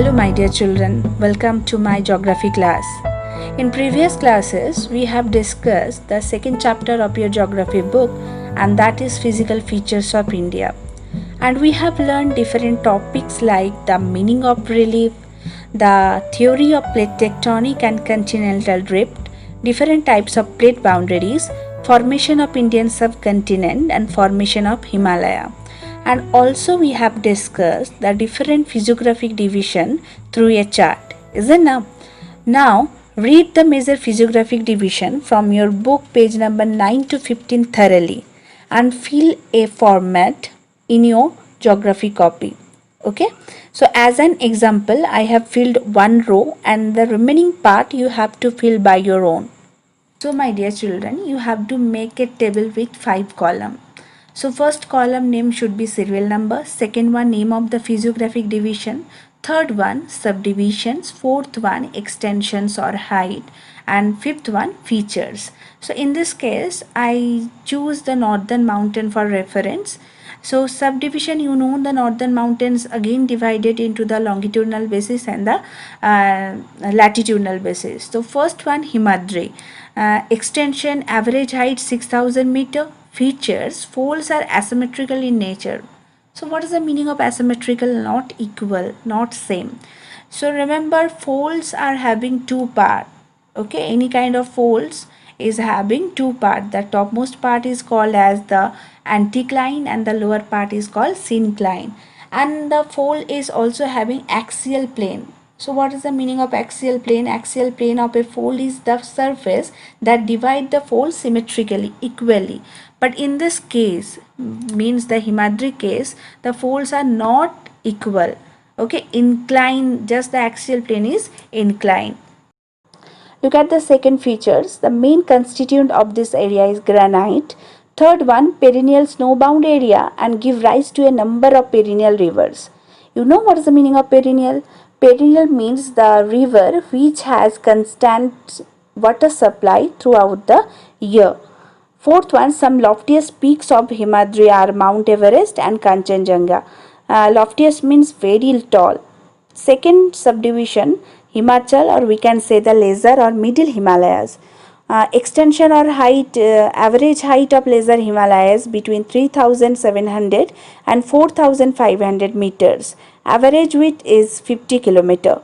Hello, my dear children. Welcome to my geography class. In previous classes, we have discussed the second chapter of your geography book, and that is physical features of India. And we have learned different topics like the meaning of relief, the theory of plate tectonic and continental drift, different types of plate boundaries, formation of Indian subcontinent, and formation of Himalaya. And also we have discussed the different physiographic division through a chart, isn't it? Now read the major physiographic division from your book page number 9 to 15 thoroughly and fill a format in your geography copy. Okay, so as an example, I have filled one row and the remaining part you have to fill by your own. So my dear children, you have to make a table with 5 columns. So first column name should be serial number, second one name of the physiographic division, third one subdivisions, fourth one extensions or height, and fifth one features. So in this case I choose the northern mountain for reference. So subdivision, you know, the northern mountains again divided into the longitudinal basis and the latitudinal basis. So first one Himadri, extension average height 6000 meter. Features, folds are asymmetrical in nature. So what is the meaning of asymmetrical? Not equal, not same. So remember, folds are having two parts. Okay, any kind of folds is having two parts. The topmost part is called as the anticline and the lower part is called syncline. And the fold is also having axial plane. So what is the meaning of axial plane? Axial plane of a fold is the surface that divide the fold symmetrically, equally. But in this case, means the Himadri case, the folds are not equal. Okay, incline, just the axial plane is inclined. Look at the second features. The main constituent of this area is granite. Third one, perennial snowbound area and give rise to a number of perennial rivers. You know what is the meaning of perennial? Perennial means the river which has constant water supply throughout the year. Fourth one, some loftiest peaks of Himadri are Mount Everest and Kanchenjunga. Loftiest means very tall. Second subdivision, Himachal, or we can say the lesser or middle Himalayas. Extension or height, average height of lesser Himalayas between 3700 and 4500 meters. Average width is 50 km.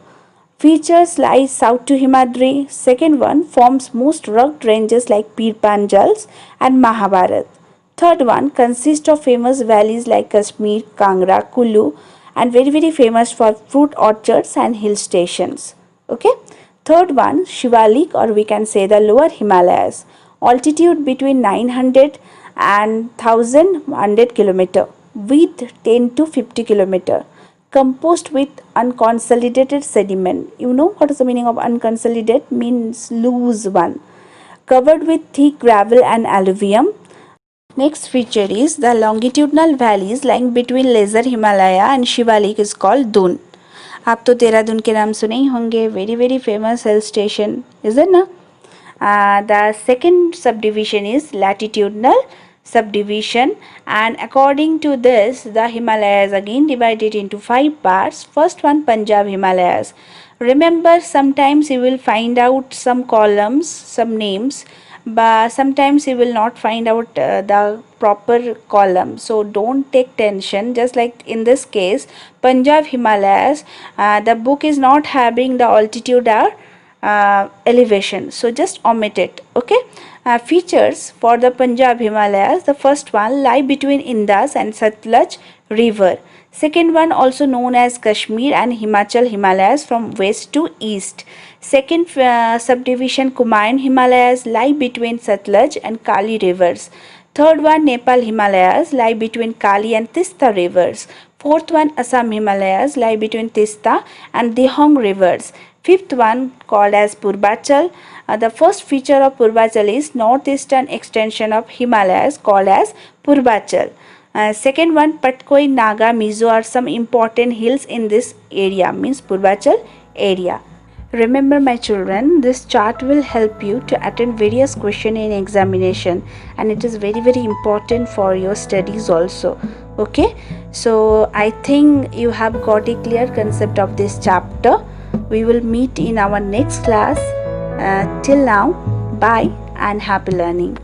Features lie south to Himadri. Second one forms most rugged ranges like Pir Panjals and Mahabharat. Third one consists of famous valleys like Kashmir, Kangra, Kulu, and very famous for fruit orchards and hill stations. Okay. Third one Shivalik, or we can say the lower Himalayas. Altitude between 900 and 1100 km. Width 10 to 50 km. Composed with unconsolidated sediment. You know what is the meaning of unconsolidated? Means loose one. Covered with thick gravel and alluvium. Next feature is the longitudinal valleys lying between lesser Himalaya and Shivalik is called Dun. आप तो देहरादून के नाम सुने ही होंगे. very famous hill station, isn't it? The second subdivision is latitudinal subdivision, and according to this the Himalayas again divided into 5 parts. First one Punjab Himalayas. Remember, sometimes you will find out some columns, some names, but sometimes you will not find out the proper column, so don't take tension. Just like in this case Punjab Himalayas, the book is not having the altitude or elevation, so just omit it. Okay. Features for the Punjab Himalayas. The first one lie between Indus and Satluj river. Second one also known as Kashmir and Himachal Himalayas from west to east. Second subdivision Kumaon Himalayas lie between Satluj and Kali rivers. Third one Nepal Himalayas lie between Kali and Tista rivers. Fourth one Assam Himalayas lie between Tista and Dehong rivers. Fifth one called as Purvachal. The first feature of Purvachal is northeastern extension of Himalayas called as Purvachal. Second one Patkoi, Naga, Mizo are some important hills in this area, means Purvachal area. Remember my children, this chart will help you to attend various questions in examination, and it is very important for your studies also. Okay, So I think you have got a clear concept of this chapter. We will meet in our next class. Till now, bye and happy learning.